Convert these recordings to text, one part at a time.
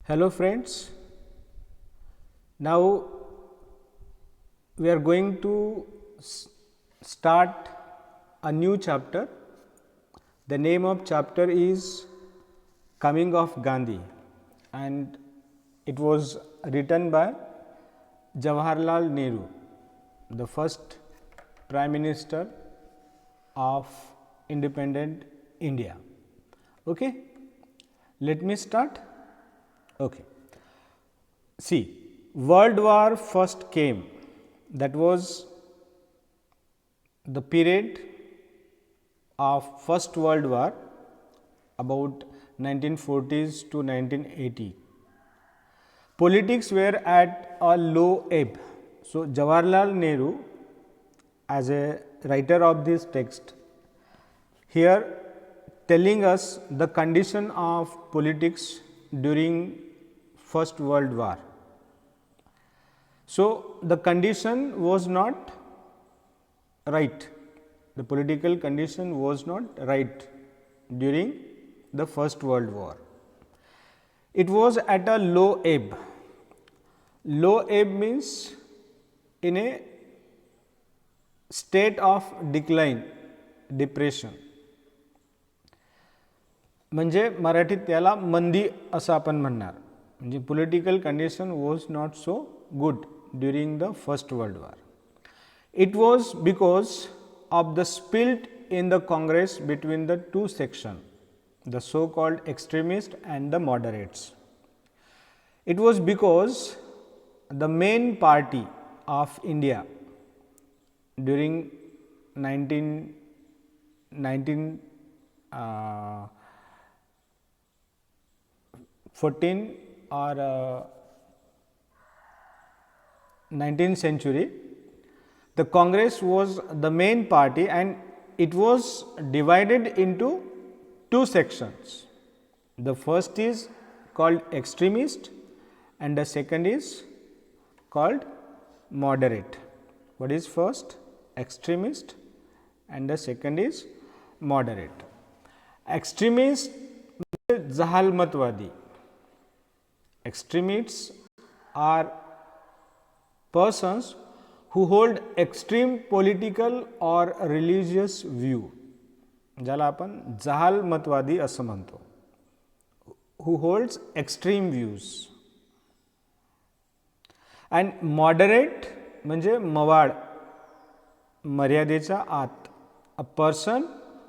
Hello friends, now we are going to start a new chapter. The name of chapter is Coming of Gandhi and it was written by Jawaharlal Nehru, the first Prime Minister of independent India. Okay, let me start. Okay. See, World War first came, that was the period of First World War about 1940s to 1980. Politics were at a low ebb. So, Jawaharlal Nehru, as a writer of this text, here telling us the condition of politics during First World War. So, the condition was not right, the political condition was not right during the First World War. It was at a low ebb. Low ebb means in a state of decline, depression. म्हणजे मराठीत त्याला मंदी असं आपण म्हणणार. म्हणजे political condition was not so good during the First World War. It was because of the split in the Congress between the two sections, the so called extremists and the moderates. It was because the main party of India during 1914 or 19th century, the Congress was the main party and it was divided into two sections. The first is called extremist and the second is called moderate. What is first? Extremist and the second is moderate. Extremist जहालमतवादी. Extremists are persons who hold extreme political or religious view. ज्याला आपण जहालमतवादी असं म्हणतो. Who holds extreme views. And moderate म्हणजे मवाळ, मर्यादेच्या आत. A person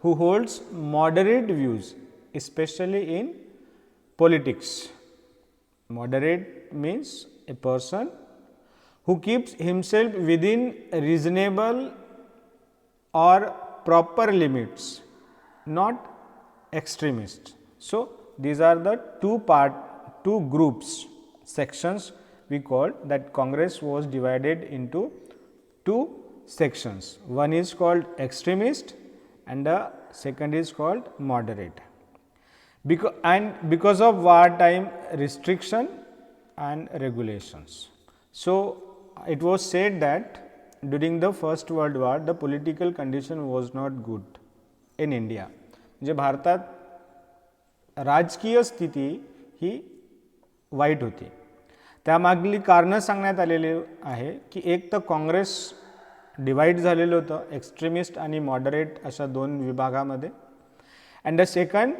who holds moderate views, especially in politics. Moderate means a person who keeps himself within reasonable or proper limits, not extremist. So, these are the two groups, sections we call that Congress was divided into two sections. One is called extremist and the second is called moderate. Because of wartime restriction and regulations. So, it was said that during the First World War the political condition was not good in India. म्हणजे भारतात राजकीय स्थिती ही white होती. त्यामागली कारणं सांगण्यात आलेली आहे की एक तर काँग्रेस डिवाइड झालेलं होतं एक्स्ट्रीमिस्ट आणि मॉडरेट अशा दोन विभागामध्ये. And the second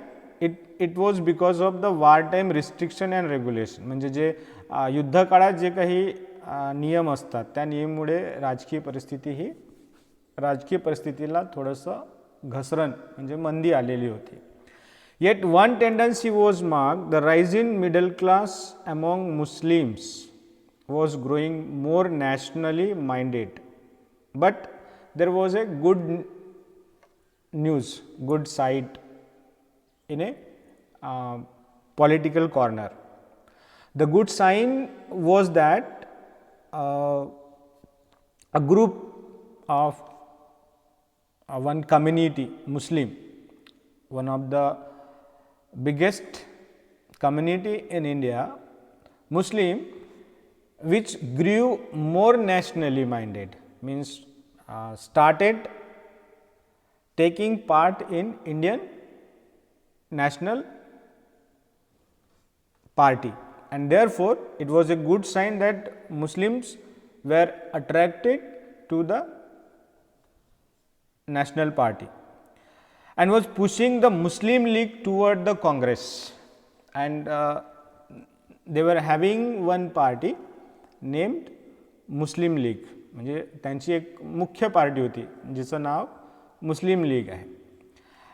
it was because of the war time restriction and regulation. म्हणजे जे युद्धकाळात जे काही नियम असतात त्या नियमामुळे राजकीय परिस्थितीला थोडंसं घसरण म्हणजे मंदी आलेली होती. Yet one tendency was marked, the rise in middle class among Muslims was growing more nationally minded. But there was a good news, good side in a political corner. The good sign was that a group of one community, Muslim, one of the biggest community in India, Muslim, which grew more nationally minded, means started taking part in Indian national party and therefore it was a good sign that Muslims were attracted to the National Party and was pushing the Muslim League toward the Congress, and they were having one party named Muslim League, म्हणजे त्यांची एक मुख्य party होती जिचं नाव मुस्लिम league आहे.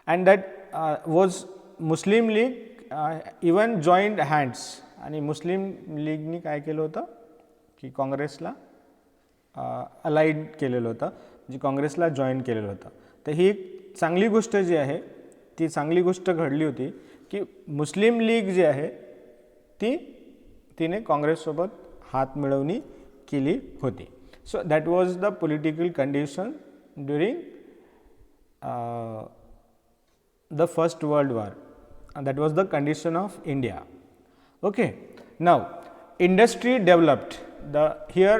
and that was Muslim League even joined hands, आणि मुस्लिम लीगनी काय केलं होतं की काँग्रेसला अलाइड केलेलं होतं, म्हणजे काँग्रेसला जॉईन केलेलं होतं. तर ही एक चांगली गोष्ट जी आहे ती चांगली गोष्ट घडली होती की मुस्लिम लीग जी आहे तिने काँग्रेससोबत हात मिळवणी केली होती. So that was the political condition during the first world war, and that was the condition of India. Okay, now industry developed. Here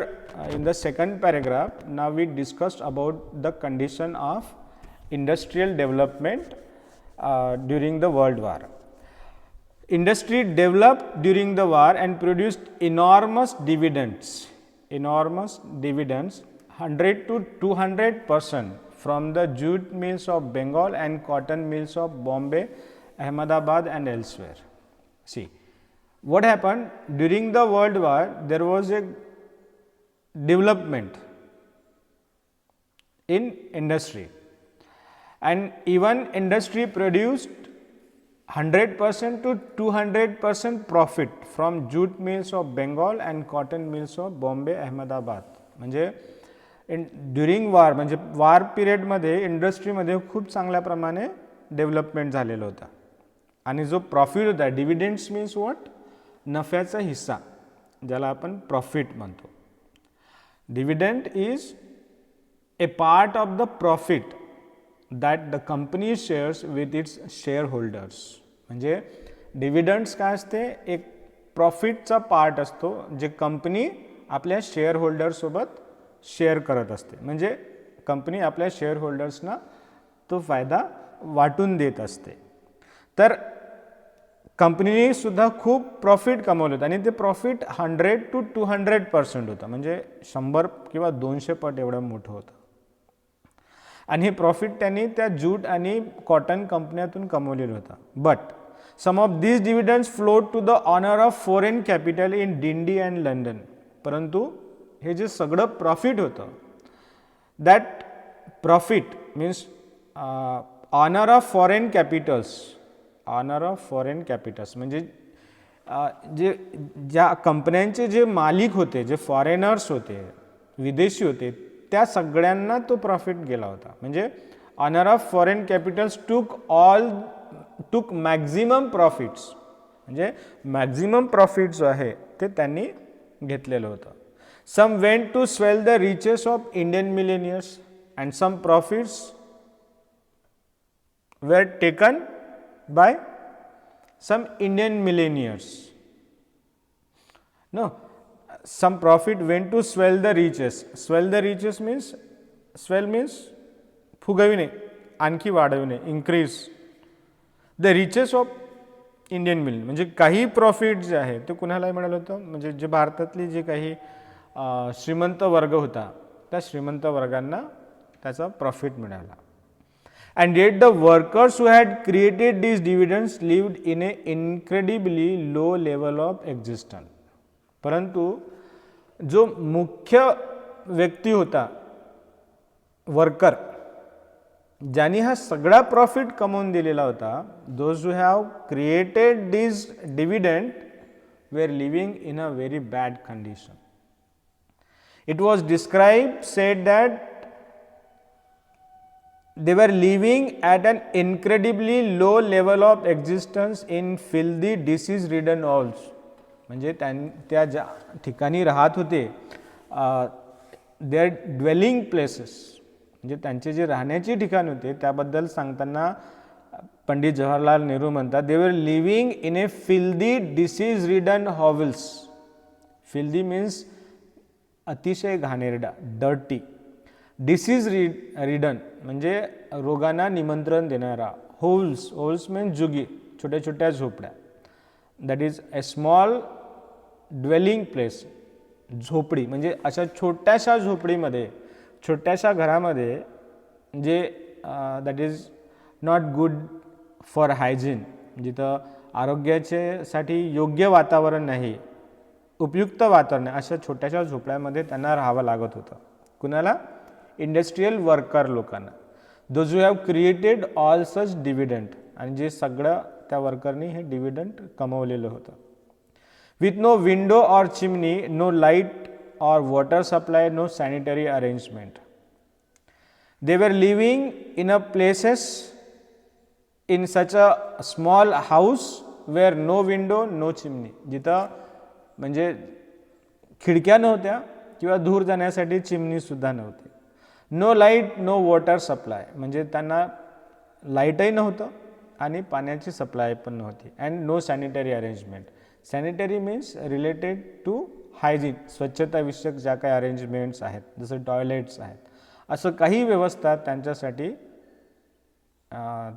in the second paragraph, now we discussed about the condition of industrial development during the world war. Industry developed during the war and produced enormous dividends 100 to 200% from the jute mills of Bengal and cotton mills of Bombay, Ahmedabad and elsewhere. See, what happened during the World War, there was a development in industry, and even industry produced 100% to 200% profit from jute mills of Bengal and cotton mills of Bombay, Ahmedabad. म्हणजे during वार, म्हणजे वार पिरियडमध्ये इंडस्ट्रीमध्ये खूप चांगल्या प्रमाणे development झालेलं होतं, आणि जो प्रॉफिट होता, डिव्हिडंड्स मीन्स व्हॉट, नफ्याचा हिस्सा, ज्याला आपण प्रॉफिट म्हणतो. Dividend is a part of the profit that the company shares with its share holders. म्हणजे डिव्हिडंड्स काय असते, एक प्रॉफिटचा पार्ट असतो जे कंपनी आपल्या शेअर होल्डरसोबत शेअर करत असते. म्हणजे कंपनी आपल्या शेअर होल्डर्सना तो फायदा वाटून देत असते. तर कंपनीने सुद्धा खूप प्रॉफिट कमवलं होतं, आणि ते प्रॉफिट 100 to 200% होतं, म्हणजे 100 किंवा 200 पट एवढं मोठं होतं. आणि हे प्रॉफिट त्यांनी त्या जूट आणि कॉटन कंपन्यातून कमवलेलं होतं. But some of these dividends flowed to the owner of foreign capital in India and London. परंतु हे जे सगळं प्रॉफिट होतं, that profit means owner of foreign capitals, म्हणजे जे ज्या कंपन्यांचे जे मालिक होते, जे फॉरेनर्स होते, विदेशी होते, त्या सगळ्यांना तो प्रॉफिट गेला होता. म्हणजे ऑनर ऑफ फॉरेन कॅपिटल्स टूक मॅक्झिमम प्रॉफिट्स, म्हणजे मॅक्झिमम प्रॉफिट जो आहे ते त्यांनी घेतलेलं होतं. Some went to swell the riches of Indian millionaires, and some profits were taken by some Indian millionaires. No, some profit went to swell the riches. Swell the riches means, swell means फुगविणे, आणखी वाढविणे, increase the riches of Indian millionaires. म्हणजे काही profit जे आहे ते कुणाला मिळालं होतं, म्हणजे जे भारतातली जे काही श्रीमंत वर्ग होता, त्या श्रीमंत वर्गांना त्याचा प्रॉफिट मिळाला. And yet the workers who had created these dividends lived in a incredibly low level of existence. परंतु जो मुख्य व्यक्ती होता, वर्कर, ज्यांनी हा सगळा प्रॉफिट कमवून दिलेला होता, those who have created these dividend were living in a very bad condition. It was described, said that they were living at an incredibly low level of existence in filthy, disease-ridden halls. म्हणजे त्या ज्या ठिकाणी राहत होते, their dwelling places, म्हणजे त्यांचे जे राहण्याची ठिकाण होते त्याबद्दल सांगताना पंडित जवाहरलाल नेहरू म्हणतात, they were living in a filthy, disease-ridden hovels. Filthy means अतिशय घाणेरडा, डर्टी. डिसीज रिडन म्हणजे रोगांना निमंत्रण देणारा. होल्स मीन्स जुगी, छोट्या छोट्या झोपड्या. That is a small dwelling place, झोपडी म्हणजे अशा छोट्याशा झोपडीमध्ये, छोट्याशा घरामध्ये जे that is not good for hygiene, जिथं आरोग्याच्यासाठी योग्य वातावरण नाही, उपयुक्त वातावरण नाही, अशा छोट्याशा झोपड्यामध्ये त्यांना राहावं लागत होतं. कुणाला? इंडस्ट्रियल वर्कर लोकांना. Those who have created all such dividend, आणि जे सगळं त्या वर्करनी हे डिव्हिडंड कमवलेलं होतं. With no window or chimney, no light or water supply, no sanitary arrangement. They were living in a places in such a small house where no window, no chimney, जिथं म्हणजे खिडक्या नव्हत्या किंवा धूर जाण्यासाठी चिमणी सुद्धा नव्हती. No light, no water supply, म्हणजे त्यांना लाईटही नव्हतं आणि पाण्याची सप्लाय पण नव्हती. And no sanitary arrangement. Sanitary means related to hygiene, स्वच्छताविषयक ज्या काही अरेंजमेंट्स आहेत, जसं टॉयलेट्स आहेत, असं काही व्यवस्था त्यांच्यासाठी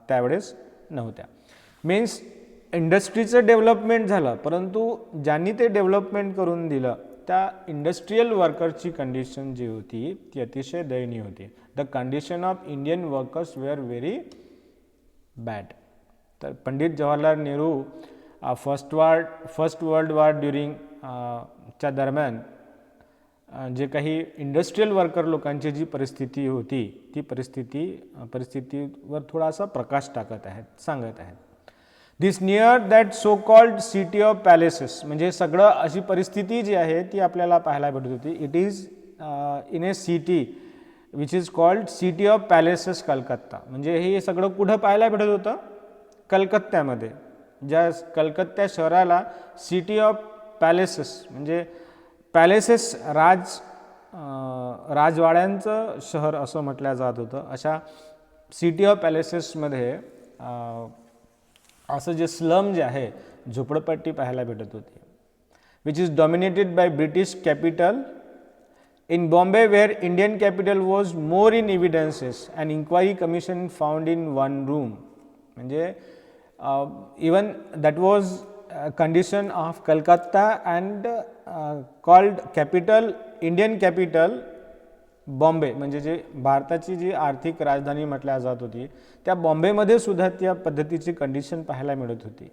त्यावेळेस नव्हत्या. मीन्स इंडस्ट्रीचं डेव्हलपमेंट झालं, परंतु ज्यांनी ते डेव्हलपमेंट करून दिलं त्या इंडस्ट्रियल वर्करची कंडिशन जी होती ती अतिशय दयनीय होती. The condition of Indian workers were very bad. तर Pandit Jawaharlal Nehru first world war during च्या दरम्यान जे काही इंडस्ट्रियल वर्कर लोकांची जी परिस्थिती होती ती परिस्थितीवर थोडासा प्रकाश टाकत आहेत, सांगत आहेत. This near that so called city of palaces, म्हणजे सगळं अशी परिस्थिती जी आहे ती आपल्याला पाहायला भेटत होती. It is in A city which is called city of palaces Calcutta. म्हणजे हे सगळं कुठं पाहायला भेटत होतं? कलकत्त्यामध्ये. ज्या कलकत्ता शहराला सिटी ऑफ पॅलेसेस म्हणजे पॅलेसेस राजवाड्यांचं शहर असं म्हटलं जात होतं. अशा सिटी ऑफ पॅलेसेसमध्ये असं जे स्लम जे आहे, झोपडपट्टी पाहायला भेटत होती. Which is dominated by British capital. In Bombay where Indian capital was more in evidences and inquiry commission found in one room. म्हणजे even that was condition of Calcutta and called capital, Indian capital Bombay, म्हणजे जे भारताची जी आर्थिक राजधानी म्हटल्या जात होती त्या बॉम्बेमध्ये सुद्धा त्या पद्धतीची कंडिशन पाहायला मिळत होती.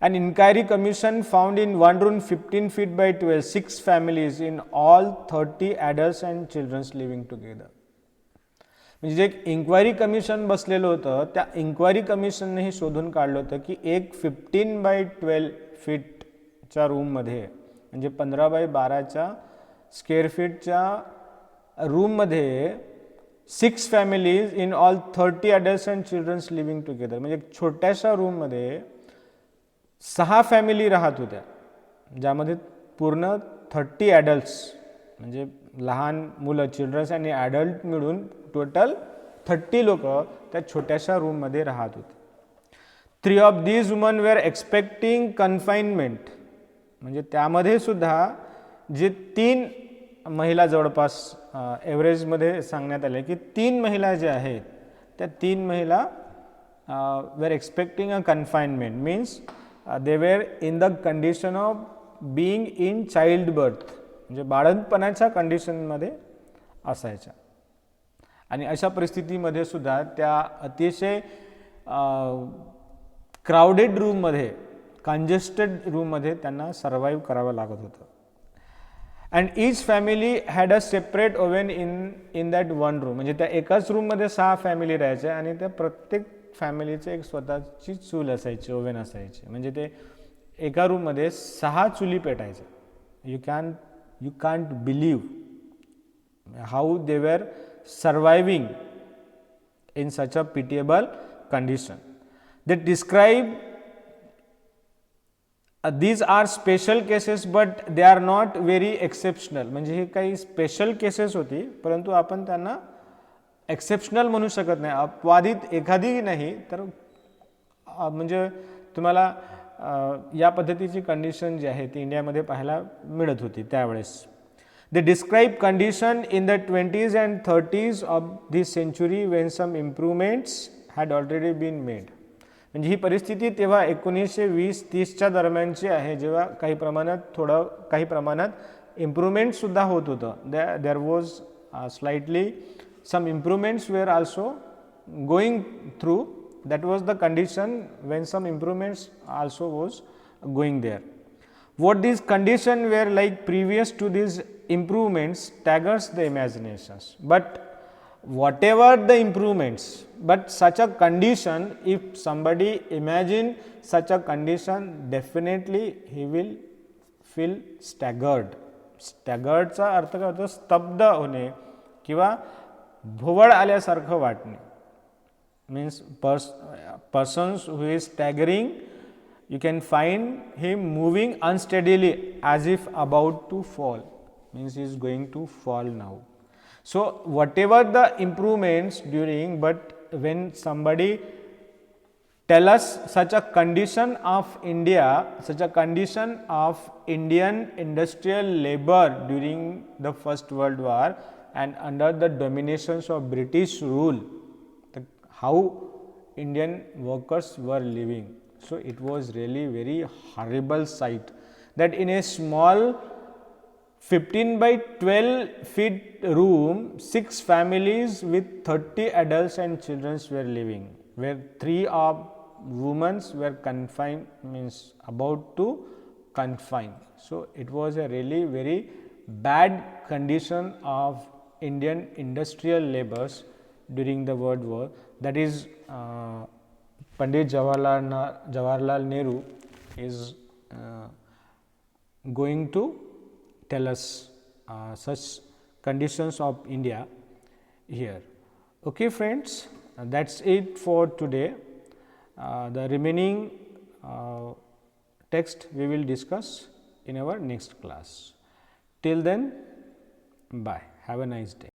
An inquiry commission found in one room 15 feet by 12, 6 families in all 30 adults and children living together. म्हणजे जे एक इन्क्वायरी कमिशन बसलेलं होतं त्या इन्क्वायरी कमिशनने हे शोधून काढलं होतं की एक 15x12 फीटच्या रूममध्ये, म्हणजे 15x12 स्क्वेअर फीटच्या रूममध्ये 6 families in all 30 adults and childrens living together, म्हणजे छोट्याशा रूममध्ये 6 फॅमिली राहत होत्या, ज्यामध्ये पूर्ण 30 ॲडल्ट्स म्हणजे लहान मुलं, चिल्ड्रन्स आणि ॲडल्ट मिळून टोटल 30 लोक त्या छोट्याशा रूममध्ये राहत होते. 3 of these women were expecting confinement, म्हणजे त्यामध्ये सुद्धा जे 3 महिला जवळपास ॲव्हरेजमध्ये सांगण्यात आले की 3 महिला ज्या आहेत त्या 3 महिला were expecting a confinement. Means they were in the condition of being in child birth, म्हणजे बाळंतपणाच्या कंडिशनमध्ये असायच्या. आणि अशा परिस्थितीमध्ये सुद्धा त्या अतिशय क्राउडेड रूममध्ये, कंजेस्टेड रूममध्ये त्यांना सर्वाईव्ह करावं लागत होतं. And each family had a separate oven in that one room, म्हणजे त्या एकाच रूममध्ये 6 फॅमिली राहायच्या आणि त्या प्रत्येक फॅमिलीचे एक स्वतःची चूल असायची, ओव्हन असायची. म्हणजे ते एका रूममध्ये 6 चुली पेटायच्या. You can't believe how they were surviving in such a pitiable condition. They describe these are special cases but they are not very exceptional. म्हणजे हे काही स्पेशल केसेस होती परंतु आपण त्यांना एक्सेप्शनल म्हणू शकत नाही, अपवादित एखादी नाही तर म्हणजे तुम्हाला या पद्धतीची कंडिशन जी आहे ती इंडियामध्ये पाहायला मिळत होती त्यावेळेस. They describe condition in the 20s and 30s of this century when some improvements had already been made. म्हणजे ही परिस्थिती तेव्हा 1920-30च्या दरम्यानची आहे, जेव्हा काही प्रमाणात इम्प्रूव्हमेंटसुद्धा होत होतं. There was slightly some improvements were also going through. That was the condition when some improvements also was going there. What these conditions were like previous to these improvements staggers the imaginations. But whatever the improvements, but such a condition, if somebody imagine such a condition, definitely he will feel staggered. Staggered चा अर्थ काय होतो? स्तब्ध होणे किंवा भोवळ आल्यासारखं वाटणे. Means persons who is staggering, you can find him moving unsteadily as if about to fall, means he is going to fall now. So whatever the improvements during, but when somebody tell us such a condition of India, such a condition of Indian industrial labor during the First World War and under the dominations of British rule, how Indian workers were living. So it was really very horrible sight that in a small 15 by 12 feet room, 6 families with 30 adults and children were living, where 3 of women were confined, means about to confine. So it was a really very bad condition of Indian industrial laborers during the World War. That is Pandit Jawaharlal Nehru is going to tell us such conditions of India here. Okay friends, that's it for today. The remaining text we will discuss in our next class. Till then, bye. Have a nice day.